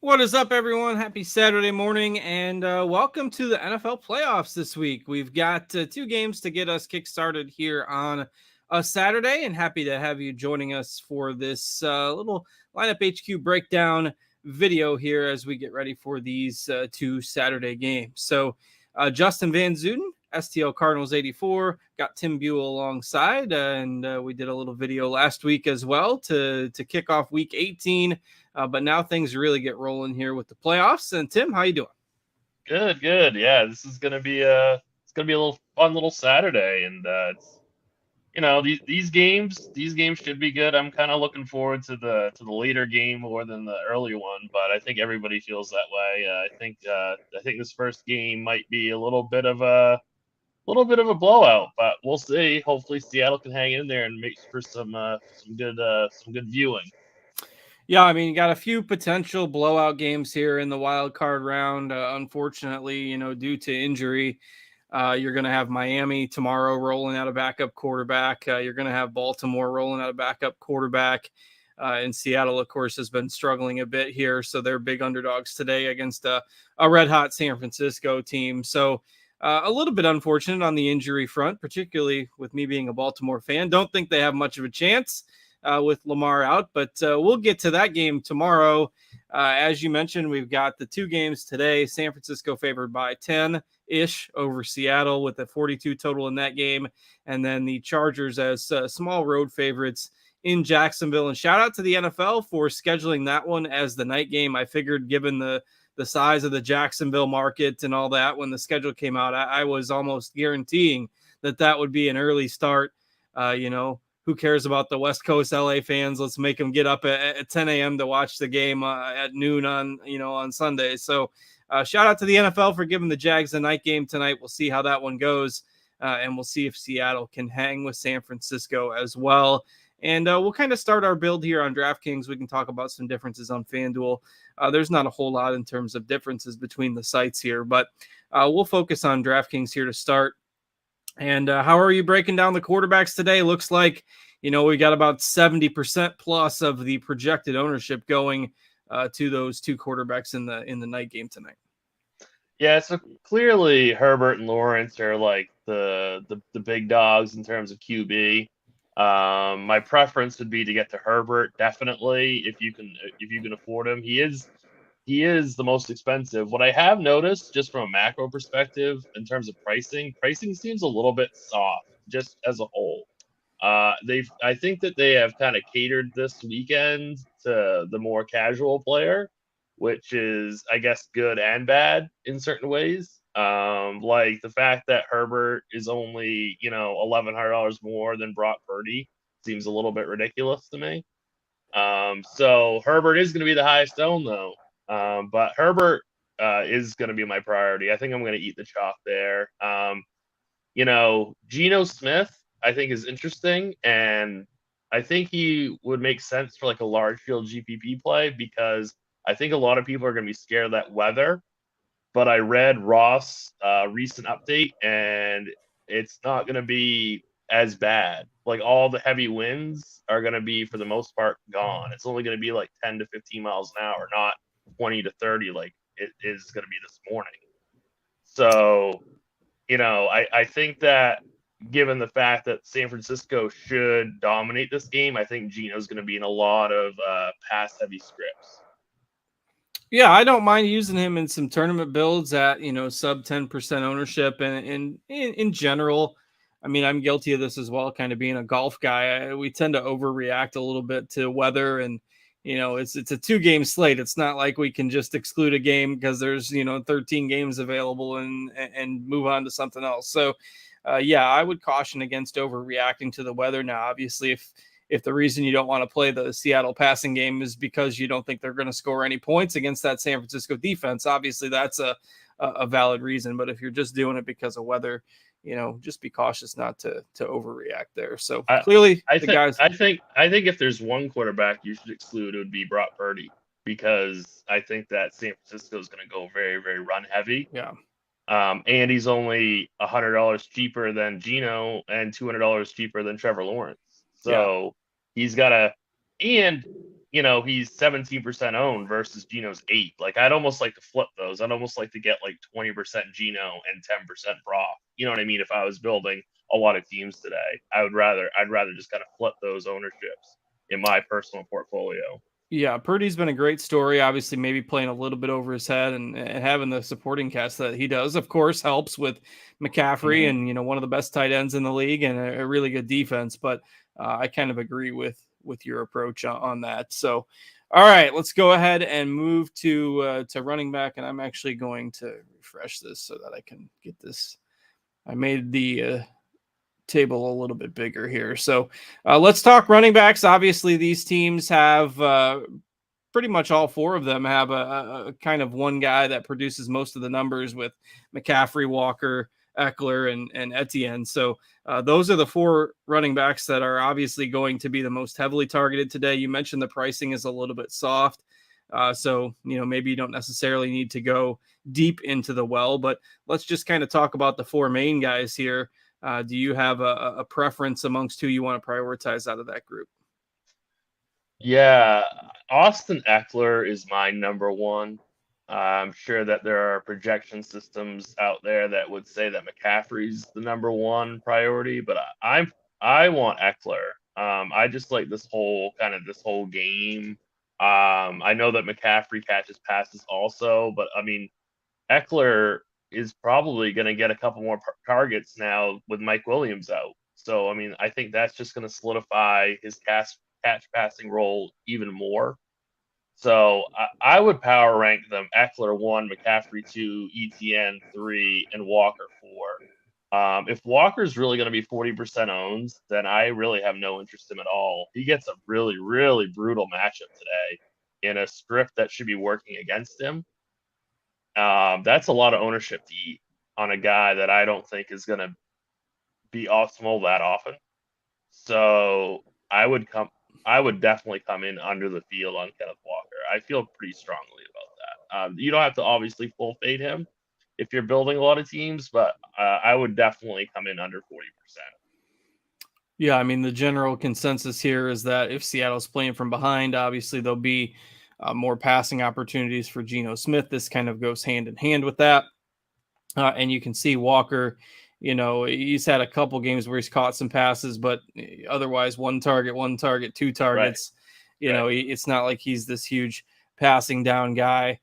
What is up, everyone? Happy Saturday morning, and welcome to the NFL playoffs this week. We've got two games to get us kick-started here on a Saturday, and happy to have you joining us for this little lineup HQ breakdown video here as we get ready for these two Saturday games. So, Justin Van Zuden, STL Cardinals 84, got Tim Buell alongside, and we did a little video last week as well to kick off Week 18. But now things really get rolling here with the playoffs. And Tim, how you doing? Good. Yeah, this is gonna be a little fun little Saturday, and it's these games should be good. I'm kind of looking forward to the later game more than the early one, but I think everybody feels that way. I think this first game might be a little bit of a blowout, but we'll see. Hopefully, Seattle can hang in there and make for some good viewing. Yeah, I mean, you got a few potential blowout games here in the wild card round. Unfortunately, due to injury, you're going to have Miami tomorrow rolling out a backup quarterback. You're going to have Baltimore rolling out a backup quarterback. And Seattle, of course, has been struggling a bit here. So they're big underdogs today against a red hot San Francisco team. So a little bit unfortunate on the injury front, particularly with me being a Baltimore fan. Don't think they have much of a chance with Lamar out, but we'll get to that game tomorrow. As you mentioned, we've got the two games today. San Francisco favored by 10-ish over Seattle with a 42 total in that game. And then the Chargers as small road favorites in Jacksonville. And shout out to the NFL for scheduling that one as the night game. I figured given the size of the Jacksonville market and all that, when the schedule came out, I was almost guaranteeing that would be an early start. Who cares about the West Coast LA fans? Let's make them get up at 10 a.m. to watch the game at noon on Sunday. So shout out to the NFL for giving the Jags a night game tonight. We'll see how that one goes. And we'll see if Seattle can hang with San Francisco as well. And we'll kind of start our build here on DraftKings. We can talk about some differences on Fanduel. There's not a whole lot in terms of differences between the sites here, but we'll focus on DraftKings here to start. And how are you breaking down the quarterbacks today? Looks like, we got about 70% plus of the projected ownership going to those two quarterbacks in the night game tonight. Yeah, so clearly Herbert and Lawrence are like the big dogs in terms of QB. My preference would be to get to Herbert definitely if you can afford him. He is the most expensive. What I have noticed just from a macro perspective in terms of pricing seems a little bit soft just as a whole. I think that they have kind of catered this weekend to the more casual player, which is, I guess, good and bad in certain ways. Like the fact that Herbert is only, $1,100 more than Brock Purdy seems a little bit ridiculous to me. So Herbert is going to be the highest owned though. But Herbert is going to be my priority. I think I'm going to eat the chalk there. Geno Smith, I think, is interesting, and I think he would make sense for like a large field GPP play because I think a lot of people are going to be scared of that weather. But I read Ross' recent update, and it's not going to be as bad. Like all the heavy winds are going to be, for the most part, gone. It's only going to be like 10 to 15 miles an hour, not 20 to 30 like it is going to be this morning. So, I think that given the fact that San Francisco should dominate this game, I think Geno's going to be in a lot of pass heavy scripts. Yeah, I don't mind using him in some tournament builds at, sub 10% ownership. And in general, I mean, I'm guilty of this as well, kind of being a golf guy. We tend to overreact a little bit to weather, and, it's a 2-game slate. It's not like we can just exclude a game because there's, 13 games available and move on to something else. So, yeah, I would caution against overreacting to the weather. Now, obviously, if the reason you don't want to play the Seattle passing game is because you don't think they're going to score any points against that San Francisco defense, obviously that's a valid reason. But if you're just doing it because of weather, just be cautious not to overreact there. So I, clearly I the think guys. I think if there's one quarterback you should exclude, it would be Brock Purdy because I think that San Francisco is going to go very, very run heavy. Yeah. And he's only $100 cheaper than Geno and $200 cheaper than Trevor Lawrence. Yeah. So he's got a, and he's 17% owned versus Gino's 8. Like, I'd almost like to flip those. I'd almost like to get like 20% Gino and 10% Brock. You know what I mean? If I was building a lot of teams today, I'd rather just kind of flip those ownerships in my personal portfolio. Yeah, Purdy's been a great story. Obviously, maybe playing a little bit over his head, and having the supporting cast that he does, of course, helps with McCaffrey, Mm-hmm. and one of the best tight ends in the league, and a really good defense. But I kind of agree with your approach on that. So, all right, let's go ahead and move to running back, and I'm actually going to refresh this so that I can get this. I made the table a little bit bigger here. So let's talk running backs. Obviously, these teams have pretty much all four of them have a kind of one guy that produces most of the numbers with McCaffrey, Walker, Eckler, and Etienne. So those are the four running backs that are obviously going to be the most heavily targeted today. You mentioned the pricing is a little bit soft. So, maybe you don't necessarily need to go deep into the well, but let's just kind of talk about the four main guys here. Do you have a preference amongst who you want to prioritize out of that group? Yeah, Austin Eckler is my number one. I'm sure that there are projection systems out there that would say that McCaffrey's the number one priority, but I want Eckler. I just like this whole game. I know that McCaffrey catches passes also, but I mean Eckler is probably going to get a couple more targets now with Mike Williams out. So, I mean, I think that's just going to solidify his catch passing role even more. So, I would power rank them: Eckler 1, McCaffrey 2, ETN 3, and Walker 4. If Walker's really going to be 40% owned, then I really have no interest in him at all. He gets a really, really brutal matchup today in a script that should be working against him. That's a lot of ownership to eat on a guy that I don't think is going to be optimal that often. So I would definitely come in under the field on Kenneth Walker. I feel pretty strongly about that. You don't have to obviously full fade him if you're building a lot of teams, but I would definitely come in under 40%. Yeah, I mean, the general consensus here is that if Seattle's playing from behind, obviously there'll be more passing opportunities for Geno Smith. This kind of goes hand in hand with that. And you can see Walker, he's had a couple games where he's caught some passes, but otherwise one target, two Right. targets. Right. It's not like he's this huge passing down guy.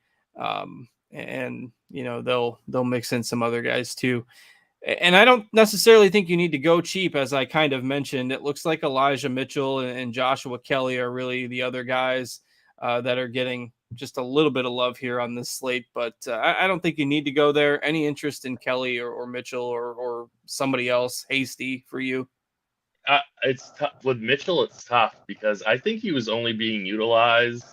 And they'll mix in some other guys too. And I don't necessarily think you need to go cheap, as I kind of mentioned. It looks like Elijah Mitchell and Joshua Kelly are really the other guys that are getting just a little bit of love here on this slate. But I don't think you need to go there. Any interest in Kelly or Mitchell or somebody else, Hasty, for you? It's tough with Mitchell. It's tough because I think he was only being utilized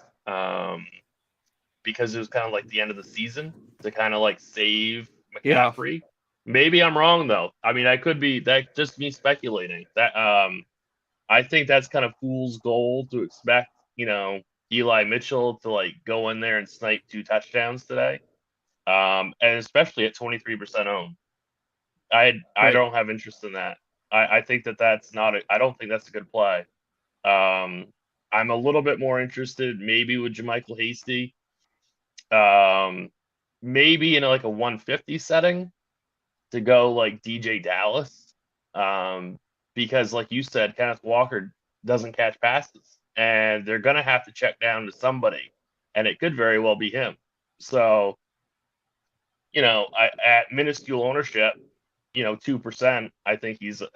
because it was kind of like the end of the season to kind of like save Yeah, McCaffrey. Maybe I'm wrong though. I mean, I could be that just me speculating. That I think that's kind of fool's gold to expect, Eli Mitchell to like go in there and snipe 2 touchdowns today. And especially at 23% owned. I right. don't have interest in that. I think that's not I don't think that's a good play. I'm a little bit more interested maybe with Jermichael Hasty. Um, maybe in like a 150 setting to go like DJ Dallas. Um, because like you said, Kenneth Walker doesn't catch passes and they're going to have to check down to somebody and it could very well be him. So, at minuscule ownership, 2%, I think he's a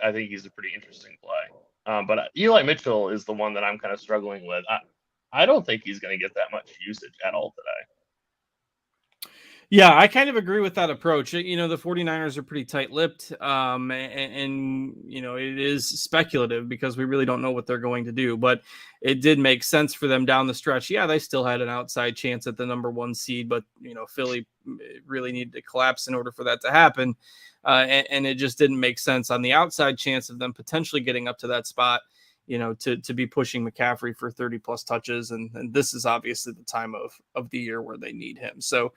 pretty interesting play. But Eli Mitchell is the one that I'm kind of struggling with. I don't think he's going to get that much usage at all today. Yeah, I kind of agree with that approach. The 49ers are pretty tight-lipped, and it is speculative because we really don't know what they're going to do, but it did make sense for them down the stretch. Yeah, they still had an outside chance at the number one seed, but, Philly really needed to collapse in order for that to happen, and it just didn't make sense on the outside chance of them potentially getting up to that spot, to be pushing McCaffrey for 30-plus touches, and this is obviously the time of the year where they need him. So,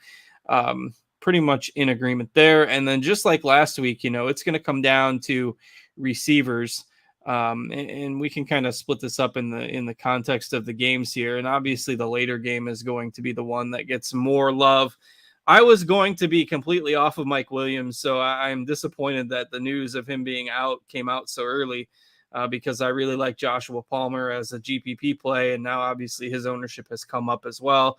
pretty much in agreement there. And then just like last week, it's going to come down to receivers. And we can kind of split this up in the context of the games here. And obviously, the later game is going to be the one that gets more love. I was going to be completely off of Mike Williams, so I'm disappointed that the news of him being out came out so early. Because I really like Joshua Palmer as a GPP play, and now obviously his ownership has come up as well.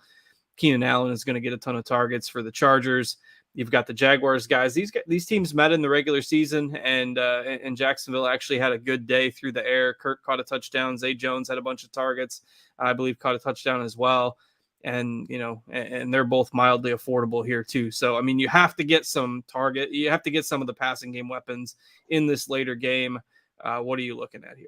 Keenan Allen is going to get a ton of targets for the Chargers. You've got the Jaguars guys. These teams met in the regular season, and Jacksonville actually had a good day through the air. Kirk caught a touchdown. Zay Jones had a bunch of targets. I believe caught a touchdown as well. And and they're both mildly affordable here too. So I mean, you have to get some target. You have to get some of the passing game weapons in this later game. What are you looking at here?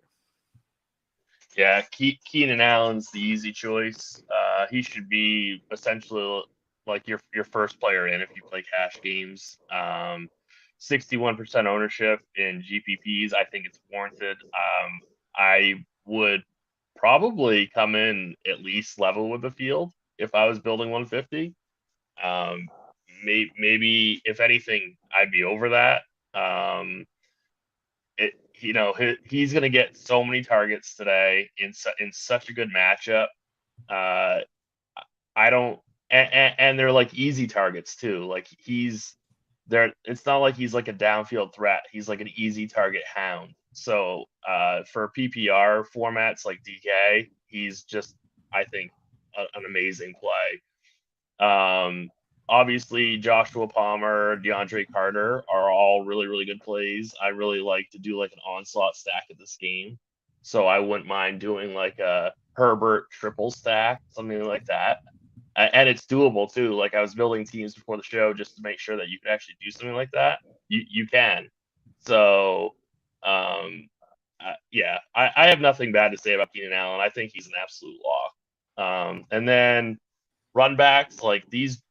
Yeah, Keenan Allen's the easy choice. He should be essentially like your first player in if you play cash games. 61% ownership in GPPs. I think it's warranted. I would probably come in at least level with the field if I was building 150. Maybe if anything, I'd be over that. He's going to get so many targets today in such a good matchup. Uh, I don't, and they're like easy targets too. Like he's there. It's not like he's like a downfield threat. He's like an easy target hound. So for PPR formats like DK, he's just, I think, an amazing play. Obviously, Joshua Palmer, DeAndre Carter are all really, really good plays. I really like to do like an onslaught stack of this game. So I wouldn't mind doing like a Herbert triple stack, something like that. And it's doable too. Like I was building teams before the show just to make sure that you could actually do something like that. You can. So, yeah, I have nothing bad to say about Keenan Allen. I think he's an absolute lock. And then run backs like these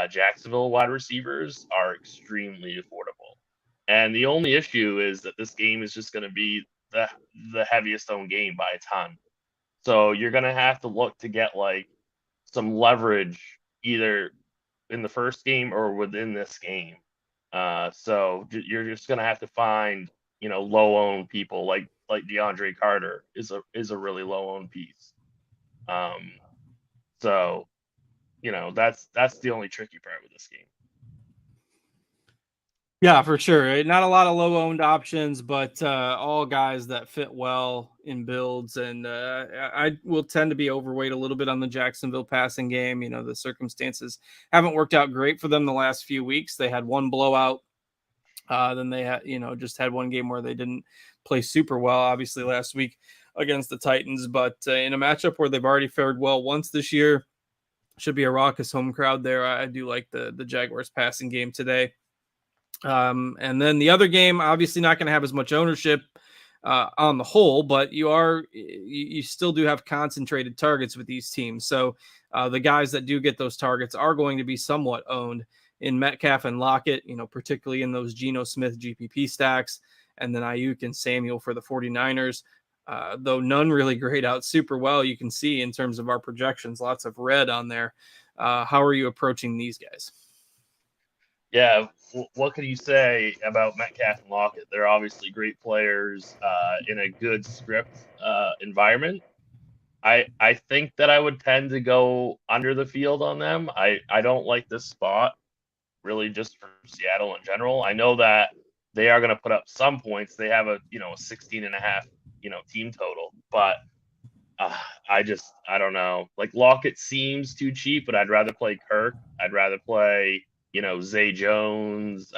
Jacksonville wide receivers are extremely affordable. And the only issue is that this game is just going to be the heaviest owned game by a ton. So you're going to have to look to get like some leverage either in the first game or within this game. So you're just going to have to find, low owned people like DeAndre Carter is a really low owned piece. So that's the only tricky part with this game. Yeah, for sure. Not a lot of low owned options, but all guys that fit well in builds. And I will tend to be overweight a little bit on the Jacksonville passing game. The circumstances haven't worked out great for them the last few weeks. They had one blowout. Then they had, just had one game where they didn't play super well, obviously last week against the Titans. But in a matchup where they've already fared well once this year, should be a raucous home crowd there. I do like the Jaguars passing game today. And then the other game, obviously not going to have as much ownership on the whole, but you still do have concentrated targets with these teams. So the guys that do get those targets are going to be somewhat owned in Metcalf and Lockett, particularly in those Geno Smith GPP stacks, and then Ayuk and Samuel for the 49ers. Though none really grade out super well, you can see in terms of our projections, lots of red on there. How are you approaching these guys? Yeah, what can you say about Metcalf and Lockett? They're obviously great players in a good script environment. I think that I would tend to go under the field on them. I don't like this spot really just for Seattle in general. I know that they are going to put up some points. They have a 16 and a half team total, but I don't know. Like Lockett seems too cheap, but I'd rather play Kirk. I'd rather play Zay Jones.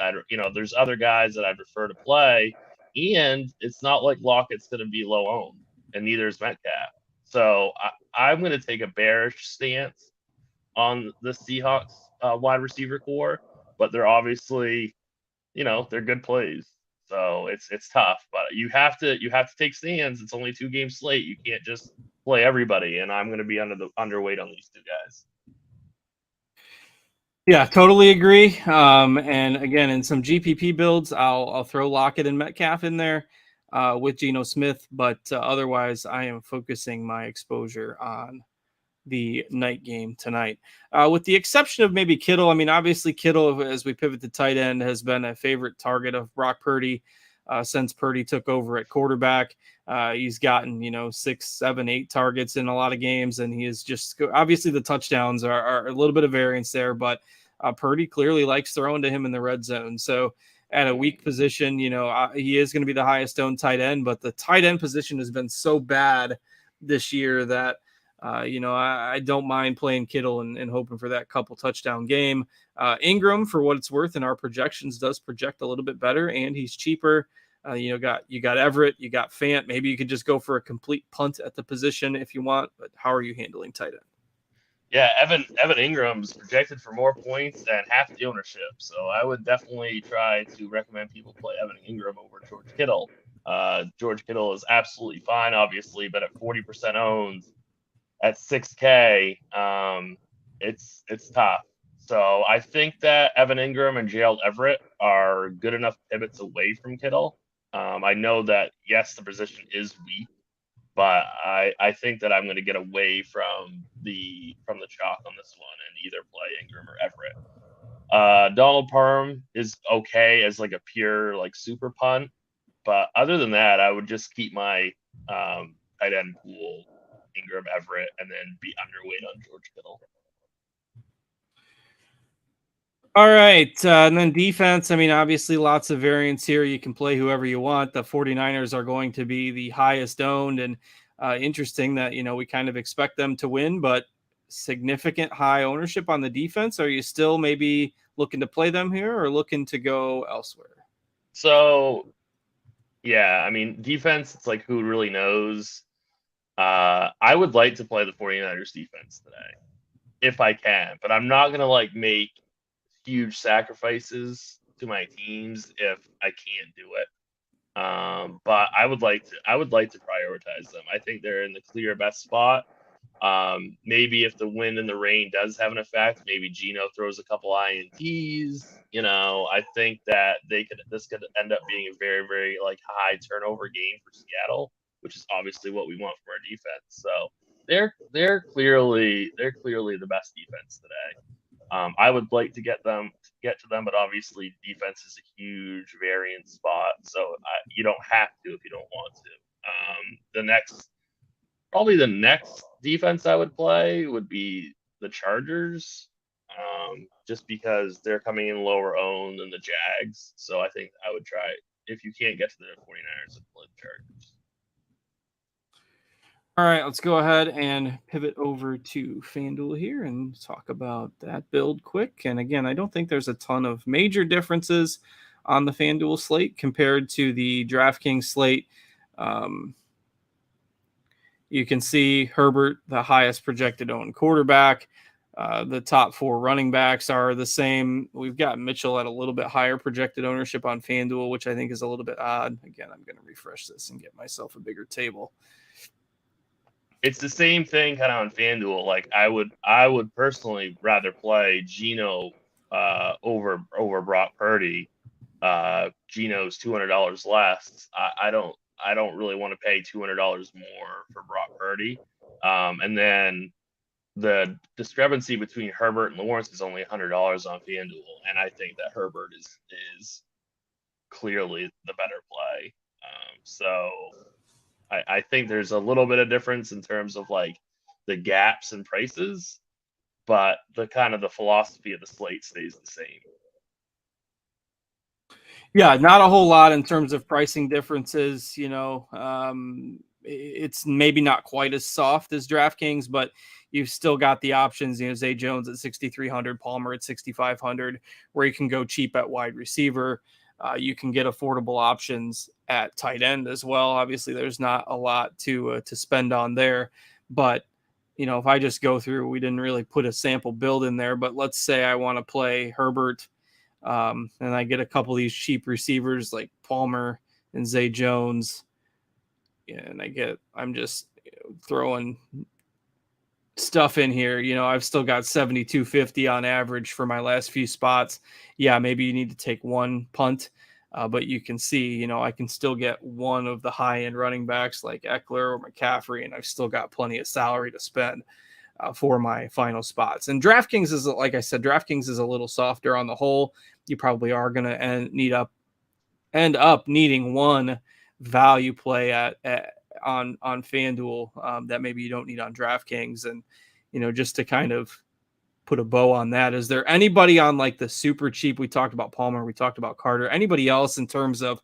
There's other guys that I'd prefer to play, and it's not like Lockett's going to be low owned, and neither is Metcalf. So I'm going to take a bearish stance on the Seahawks wide receiver core, but they're obviously they're good plays. So it's tough, but you have to take stands. It's only 2-game slate. You can't just play everybody, and I'm going to be underweight on these two guys. Yeah, totally agree. And again, in some GPP builds, I'll throw Lockett and Metcalf in there with Geno Smith, but otherwise, I am focusing my exposure on the night game tonight, with the exception of maybe Kittle. I mean, obviously Kittle, as we pivot to tight end, has been a favorite target of Brock Purdy. since Purdy took over at quarterback. He's gotten 6, 7, 8 targets in a lot of games, and he is just obviously the touchdowns are a little bit of variance there, but Purdy clearly likes throwing to him in the red zone. So at a weak position, he is going to be the highest owned tight end, but the tight end position has been so bad this year that I don't mind playing Kittle and hoping for that couple touchdown game. Ingram, for what it's worth, in our projections, does project a little bit better, and he's cheaper. You got Everett, you got Fant. Maybe you could just go for a complete punt at the position if you want. But how are you handling tight end? Yeah, Evan Ingram's projected for more points than half the ownership, so I would definitely try to recommend people play Evan Ingram over George Kittle. George Kittle is absolutely fine, obviously, but at 40% owned at 6K, it's tough. So I think that Evan Ingram and Gerald Everett are good enough pivots away from Kittle. I know that yes, the position is weak, but I think that I'm going to get away from the chalk on this one and either play Ingram or Everett. Donald Parham is okay as like a pure like super punt, but other than that, I would just keep my tight end pool Ingram, Everett, and then be underweight on George Kittle. All right. And then defense, obviously lots of variance here. You can play whoever you want. The 49ers are going to be the highest owned, and interesting that, we kind of expect them to win, but significant high ownership on the defense. Are you still maybe looking to play them here or looking to go elsewhere? So, yeah, defense, it's like who really knows. I would like to play the 49ers defense today if I can, but I'm not going to make huge sacrifices to my teams if I can't do it. But I would like to prioritize them. I think they're in the clear best spot. Maybe if the wind and the rain does have an effect, maybe Geno throws a couple INTs. I think that this could end up being a very, very high turnover game for Seattle, which is obviously what we want from our defense. So they're clearly the best defense today. I would like to get to them, but obviously defense is a huge variance spot, so you don't have to if you don't want to. The next defense I would play would be the Chargers, just because they're coming in lower owned than the Jags. So I think I would try, if you can't get to the 49ers, and play the Chargers. All right, let's go ahead and pivot over to Fanduel here and talk about that build quick. And again, I don't think there's a ton of major differences on the Fanduel slate compared to the DraftKings slate. You can see Herbert, the highest projected owned quarterback. The top 4 running backs are the same. We've got Mitchell at a little bit higher projected ownership on Fanduel, which I think is a little bit odd. Again, I'm going to refresh this and get myself a bigger table. It's the same thing kind of on FanDuel. I would personally rather play Geno over Brock Purdy. Geno's $200 less. I don't really want to pay $200 more for Brock Purdy. And then the discrepancy between Herbert and Lawrence is only $100 on FanDuel, and I think that Herbert is clearly the better play. So I think there's a little bit of difference in terms of the gaps and prices, but the kind of the philosophy of the slate stays the same. Yeah, not a whole lot in terms of pricing differences. It's maybe not quite as soft as DraftKings, but you've still got the options. Zay Jones at 6,300, Palmer at 6,500, where you can go cheap at wide receiver. You can get affordable options at tight end as well. Obviously, there's not a lot to spend on there, but if I just go through, we didn't really put a sample build in there, but let's say I want to play Herbert, and I get a couple of these cheap receivers like Palmer and Zay Jones, and I'm just throwing stuff in here. I've still got 7,250 on average for my last few spots. Yeah, maybe you need to take one punt, but you can see, I can still get one of the high-end running backs like Eckler or McCaffrey, and I've still got plenty of salary to spend for my final spots. And DraftKings is, like I said, DraftKings is a little softer on the whole. You probably are going to end end up needing one value play on FanDuel that maybe you don't need on DraftKings. And, just to kind of put a bow on that, is there anybody on like the super cheap? We talked about Palmer, we talked about Carter. Anybody else in terms of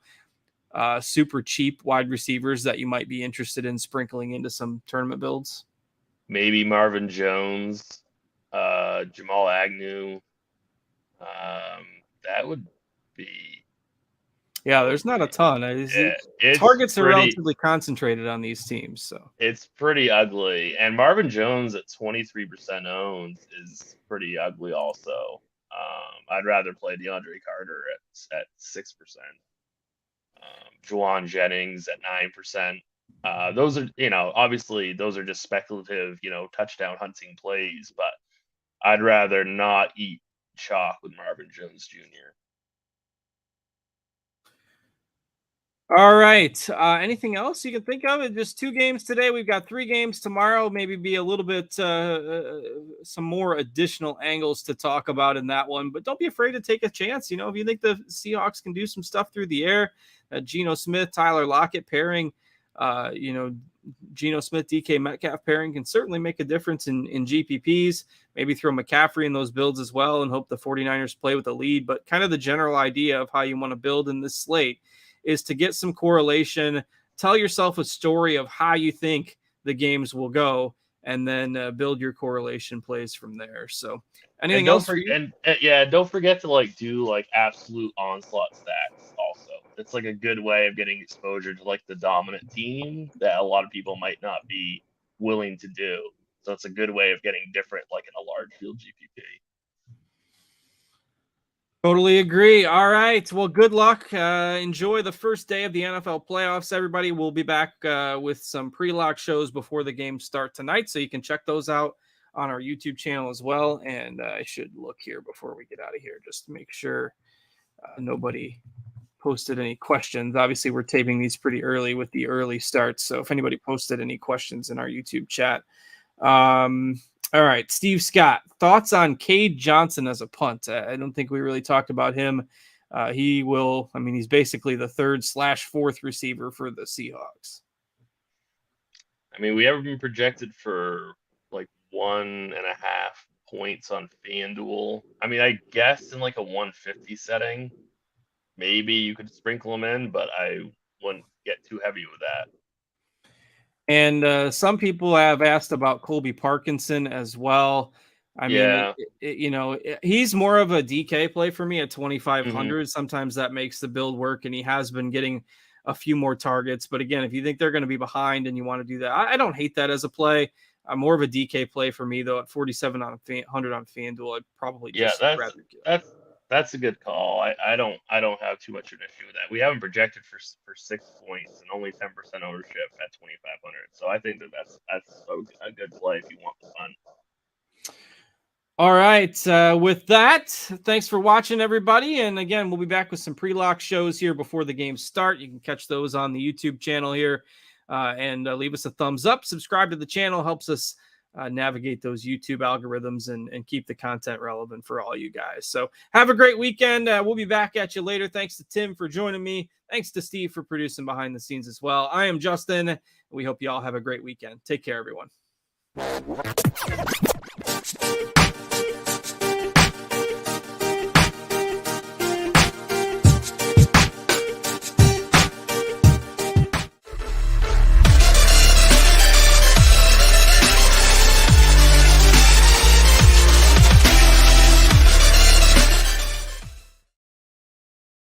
super cheap wide receivers that you might be interested in sprinkling into some tournament builds? Maybe Marvin Jones, Jamal Agnew. That would be. Yeah, there's not a ton. It's Targets are pretty. relatively concentrated on these teams, so It's pretty ugly. And Marvin Jones at 23% owned is pretty ugly also. I'd rather play DeAndre Carter at 6%. Juwan Jennings at 9%. Those are, obviously those are just speculative, touchdown hunting plays, but I'd rather not eat chalk with Marvin Jones Jr. All right. Anything else you can think of? Just 2 games today. We've got 3 games tomorrow. Maybe be a little bit some more additional angles to talk about in that one. But don't be afraid to take a chance. If you think the Seahawks can do some stuff through the air, Geno Smith, Tyler Lockett pairing, Geno Smith, DK Metcalf pairing can certainly make a difference in GPPs. Maybe throw McCaffrey in those builds as well and hope the 49ers play with a lead. But kind of the general idea of how you want to build in this slate is to get some correlation, tell yourself a story of how you think the games will go, and then build your correlation plays from there. So anything else for you? And don't forget to do absolute onslaught stacks also. It's like a good way of getting exposure to the dominant team that a lot of people might not be willing to do. So it's a good way of getting different in a large field GPP. Totally agree. All right. Well, good luck. Enjoy the first day of the NFL playoffs, everybody. We'll be back with some pre-lock shows before the games start tonight, so you can check those out on our YouTube channel as well. And I should look here before we get out of here just to make sure nobody posted any questions. Obviously, we're taping these pretty early with the early starts, so if anybody posted any questions in our YouTube chat. All right, Steve Scott, thoughts on Cade Johnson as a punt? I don't think we really talked about him. He's basically the 3rd/4th receiver for the Seahawks. We haven't been projected for 1.5 points on FanDuel. I guess in a 150 setting, maybe you could sprinkle him in, but I wouldn't get too heavy with that. And some people have asked about Colby Parkinson as well. He's more of a DK play for me at 2,500. Sometimes that makes the build work, and he has been getting a few more targets. But again, if you think they're going to be behind and you want to do that, I don't hate that as a play. More of a DK play for me, though. At 4,700 on FanDuel, I'd probably just that's a good call. I don't have too much of an issue with that. We haven't projected for 6 points and only 10% ownership at 2,500. So I think that's a good play if you want the fun. All right. With that, thanks for watching, everybody. And again, we'll be back with some pre-lock shows here before the games start. You can catch those on the YouTube channel here. And leave us a thumbs up. Subscribe to the channel. Helps us navigate those YouTube algorithms and keep the content relevant for all you guys. So have a great weekend. We'll be back at you later. Thanks to Tim for joining me. Thanks to Steve for producing behind the scenes as well. I am Justin. We hope you all have a great weekend. Take care, everyone.